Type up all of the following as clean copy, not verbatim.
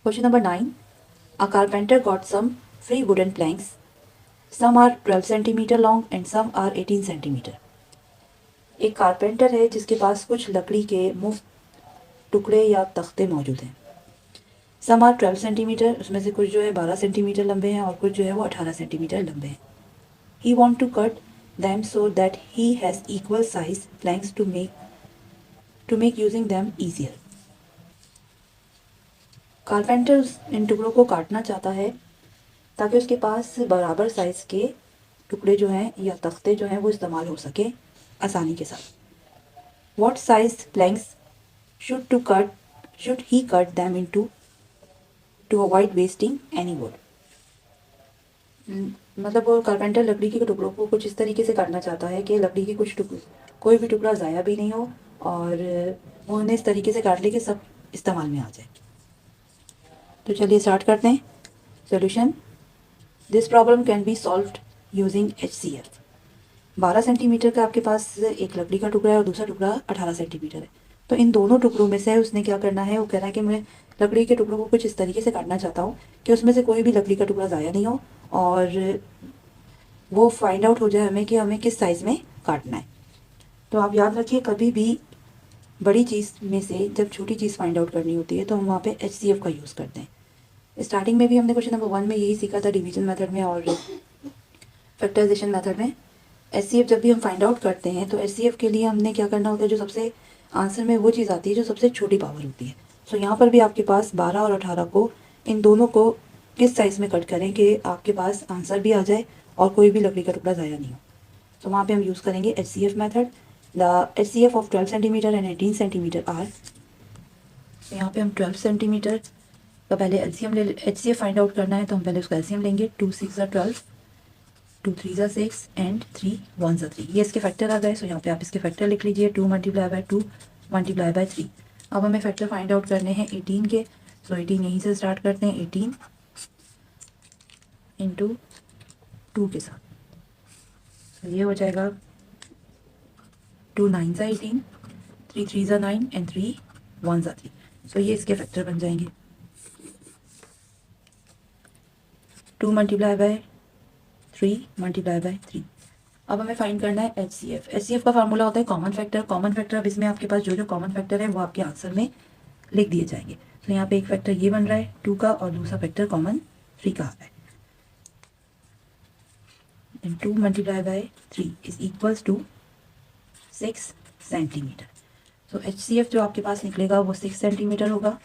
Question number 9. A carpenter got some free wooden planks. Some are 12 centimeter long and some are 18 centimeter. एक carpenter है जिसके पास कुछ लकड़ी के मुफ्त टुकड़े या तख्ते मौजूद हैं. सम आर 12 सेंटीमीटर, उसमें से कुछ जो है 12 सेंटीमीटर लंबे हैं और कुछ जो है वो 18 सेंटीमीटर लंबे हैं. He want to cut them so that he has equal size planks to make using them easier. Carpenter इन टुकड़ों को काटना चाहता है ताकि उसके पास बराबर साइज़ के टुकड़े जो हैं या तख्ते जो हैं वो इस्तेमाल हो सके आसानी के साथ. What size planks should he cut them into to avoid wasting any wood? मतलब वो कारपेंटर लकड़ी के टुकड़ों को कुछ इस तरीके से काटना चाहता है कि लकड़ी के कुछ टुकड़े कोई भी टुकड़ा ज़ाया भी नहीं हो और वो उन्हें इस तरीके से काट ले कि सब इस्तेमाल में आ जाए. तो चलिए स्टार्ट करते हैं. Solution. This problem can be solved using HCF. 12 centimetre का आपके पास एक लकड़ी का टुकड़ा है और दूसरा टुकड़ा 18 सेंटीमीटर है. तो इन दोनों टुकड़ों में से उसने क्या करना है, वो कह रहा है कि मैं लकड़ी के टुकड़ों को कुछ इस तरीके से काटना चाहता हूँ कि उसमें से कोई भी लकड़ी का टुकड़ा ज़ाया नहीं हो और वो फाइंड आउट हो जाए हमें कि हमें किस साइज़ में काटना है. तो आप याद रखिए, कभी भी बड़ी चीज़ में से जब छोटी चीज़ फाइंड आउट करनी होती है तो हम वहाँ पे HCF का यूज़ करते हैं. स्टार्टिंग में भी हमने क्वेश्चन नंबर 1 में यही सीखा था, डिवीजन मेथड में और फैक्टराइजेशन मेथड में. HCF जब भी हम फाइंड आउट करते हैं तो HCF के लिए हमने क्या करना होता है, जो सबसे आंसर में वो चीज़ आती है जो सबसे छोटी पावर होती है. सो यहाँ पर भी आपके पास 12 और 18 को, इन दोनों को किस साइज़ में कट करें कि आपके पास आंसर भी आ जाए और कोई भी लकड़ी का टुकड़ा ज़ाया नहीं हो. तो वहाँ पे हम यूज़ करेंगे HCF method. The HCF of 12 centimetre and 18 centimetre are. यहाँ पे हम 12 सेंटीमीटर का पहले HCF फाइंड आउट करना है तो हम पहले उसका LCM लेंगे. 2 6 12, 2 3 6 एंड 3 1 3. ये इसके फैक्टर आ गए. सो यहाँ पे आप इसके फैक्टर लिख लीजिए. 2 मल्टीप्लाई बाय 2 मल्टीप्लाई बाय 3. अब हमें फैक्टर फाइंड आउट करने हैं 18 के. सो 18 यहीं से स्टार्ट करते हैं. 18 इंटू 2 के साथ. तो ये हो जाएगा 2 9 सा 18, 3 3 सा 9 एंड 3 1 सा 3. सो ये इसके फैक्टर बन जाएंगे. 2 मल्टीप्लाई बाय 3 मल्टीप्लाई बाय 3. अब हमें फाइंड करना है HCF. HCF का फार्मूला होता है कॉमन फैक्टर. कॉमन फैक्टर, अब इसमें आपके पास जो जो कॉमन फैक्टर है वो आपके आंसर में लिख दिए जाएंगे. तो यहाँ पे एक फैक्टर ये बन रहा है 2 का और दूसरा फैक्टर कॉमन 3 का आता है. 2 multiply by 3 is equals to 6 centimetre. So HCF जो आपके पास निकलेगा वो 6 सेंटीमीटर होगा.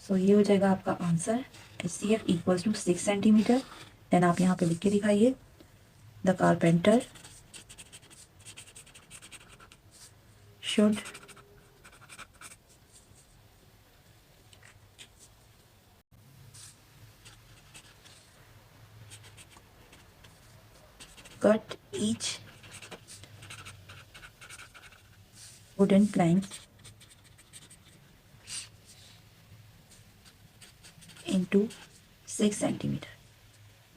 सो ये हो जाएगा आपका answer. HCF equals to 6 centimetre. Then आप यहाँ पे लिख के दिखाइए. The carpenter should cut each wooden plank into 6 centimetre.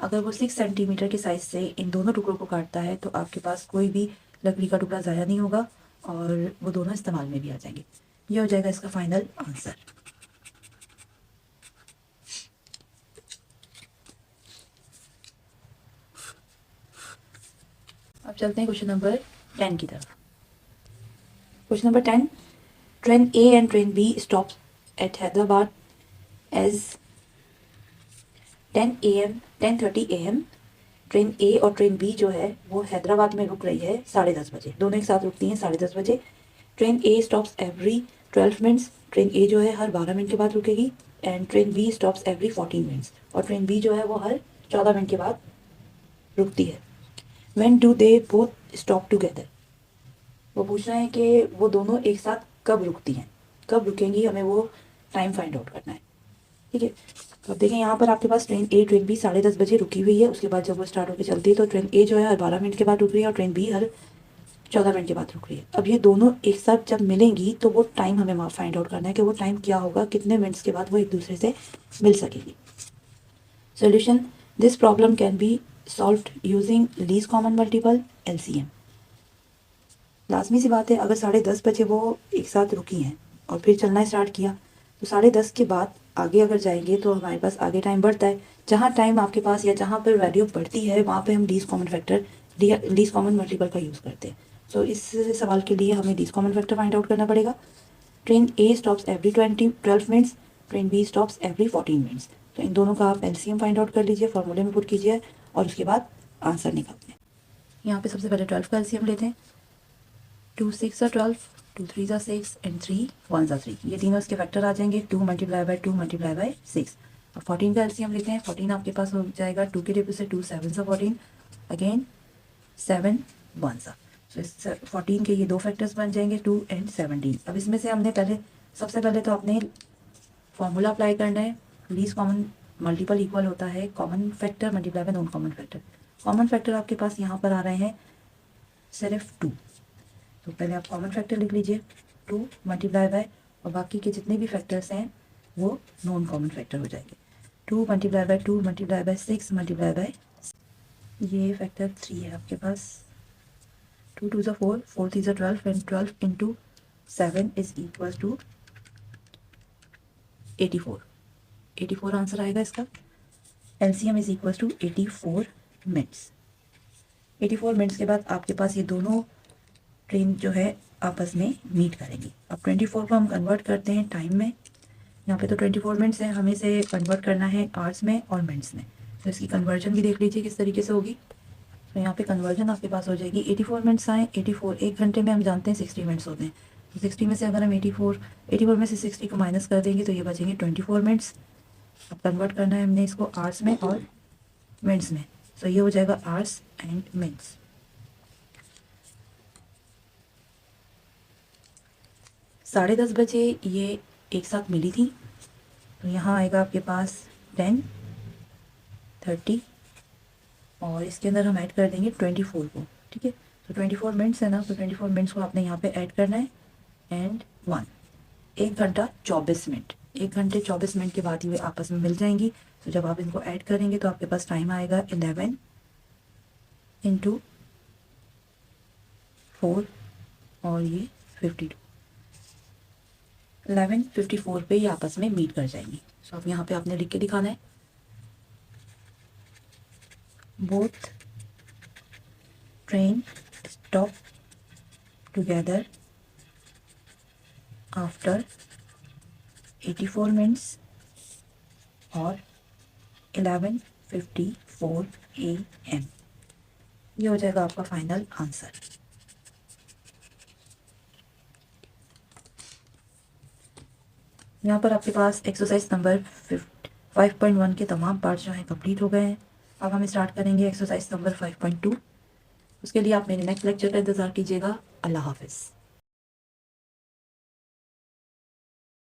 अगर वो 6 सेंटीमीटर के साइज से इन दोनों टुकड़ों को काटता है तो आपके पास कोई भी लकड़ी का टुकड़ा ज़ाया नहीं होगा और वो दोनों इस्तेमाल में भी आ जाएंगे. ये हो जाएगा इसका फाइनल आंसर. अब चलते हैं क्वेश्चन नंबर 10 की तरफ. Question number 10. Train A and train B stop at Hyderabad as 10:30 AM. Train A और ट्रेन B जो है वो हैदराबाद में रुक रही है 10:30 बजे. दोनों एक साथ रुकती हैं 10:30 बजे. Train A stops every 12 minutes. Train A जो है हर 12 मिनट के बाद रुकेगी. And train B stops every 14 minutes. और ट्रेन B जो है वो हर 14 मिनट के बाद रुकती है. When do they both stop together. वो पूछ रहे हैं कि वो दोनों एक साथ कब रुकती हैं, कब रुकेंगी, हमें वो टाइम फाइंड आउट करना है. ठीक है. तो अब देखें यहाँ पर आपके पास ट्रेन A ट्रेन B 10:30 बजे रुकी हुई है. उसके बाद जब वो स्टार्ट होकर चलती है तो ट्रेन A जो है हर 12 मिनट के बाद रुक रही है और ट्रेन B हर 14 मिनट के बाद रुक रही है. अब ये दोनों एक साथ जब मिलेंगी तो वो टाइम हमें वहाँ फाइंड आउट करना है कि वो टाइम क्या होगा, कितने मिनट्स के बाद वो एक दूसरे से मिल सकेगी. Solution. This problem can be solved using least common multiple LCM. लाजमी सी बात है, अगर 10:30 बजे वो एक साथ रुकी हैं और फिर चलना स्टार्ट किया तो 10:30 के बाद आगे अगर जाएंगे तो हमारे पास आगे टाइम बढ़ता है। जहाँ टाइम आपके पास या जहाँ पर वैल्यू बढ़ती है वहाँ पे हम least common factor least common multiple का यूज़ करते हैं। सो इस सवाल के लिए हमें least common factor find out करना पड़ेगा। Train A stops every 12 minutes, train B stops every 14 minutes. तो इन दोनों का आप एलसीएम फाइंड आउट कर लीजिए, फॉर्मूले में पुट कीजिए और उसके बाद आंसर निकालते हैं। यहाँ पे सबसे पहले 12 का एलसीएम लेते हैं। 2 6 12, 2 3 6 एंड 3 1 3। ये तीनों इसके फैक्टर आ जाएंगे। 2 मल्टीप्लाई बाय 2 मल्टीप्लाई बाय 6। अब 14 का एलसीएम लेते हैं। 14 आपके पास हो जाएगा 2 के टेबल से 2 7 14, अगेन 7 1 सा। सो इस 14 के ये दो फैक्टर्स बन जाएंगे 2 एंड 17। अब इसमें से हमने सबसे पहले तो अपने फॉर्मूला अप्लाई करना है। लीस्ट कॉमन मल्टीपल इक्वल होता है common factor multiply by non common factor. Common factor आपके पास यहाँ पर आ रहे हैं सिर्फ 2। तो पहले आप कॉमन फैक्टर लिख लीजिए 2 मल्टीप्लाई बाय, और बाकी के जितने भी फैक्टर्स हैं वो नॉन कॉमन फैक्टर हो जाएंगे। 2 multiply bye 2 multiply bye 6 multiply by, ये फैक्टर 3 है आपके पास। 2 2 ज़ा 4, 4 3 ज़ा 12 and 12 into 7 is equal to 84। 84 answer आएगा इसका। LCM is equal to 84 minutes. 84 minutes के बाद आपके पास ये दोनों ट्रेन जो है आपस में मीट करेंगी। अब 24 को हम कन्वर्ट करते हैं टाइम में। यहाँ पे तो 24 मिनट्स है, हमें इसे कन्वर्ट करना है आवर्स में और मिनट्स में। तो इसकी कन्वर्जन भी देख लीजिए किस तरीके से होगी। तो यहाँ पे कन्वर्जन आपके पास हो जाएगी 84 मिनट्स आए। 84 एक घंटे में हम जानते हैं 60 मिनट्स होते हैं। तो 60 में से अगर हम 84 में से 60 को माइनस कर देंगे तो ये बचेंगे 24 मिनट्स। अब कन्वर्ट करना है हमने इसको आवर्स में और मिनट्स में। तो ये हो जाएगा आवर्स एंड मिनट्स। 10:30 बजे ये एक साथ मिली थी, तो यहाँ आएगा आपके पास 10 30 और इसके अंदर हम ऐड कर देंगे 24 को। ठीक है, तो 24 मिनट्स है ना, तो 24 मिनट्स को आपने यहाँ पे ऐड करना है एंड 1। 1 घंटा 24 मिनट, 1 घंटे 24 मिनट के बाद ये आपस में मिल जाएंगी। तो जब आप इनको ऐड करेंगे तो आपके पास टाइम आएगा 11 इंटू 4 और ये 52। 11:54 पे ये आपस में मीट कर जाएंगी। सो अब यहाँ पे आपने लिख के दिखाना है both train stop together after 84 minutes और 11:54 AM। ये हो जाएगा आपका फाइनल आंसर। यहाँ पर आपके पास एक्सरसाइज नंबर 5.1 के तमाम पार्ट्स जो हैं कंप्लीट हो गए हैं। अब हम स्टार्ट करेंगे एक्सरसाइज नंबर 5.2। उसके लिए आप मेरे नेक्स्ट लेक्चर का इंतज़ार कीजिएगा। अल्लाह हाफिज़।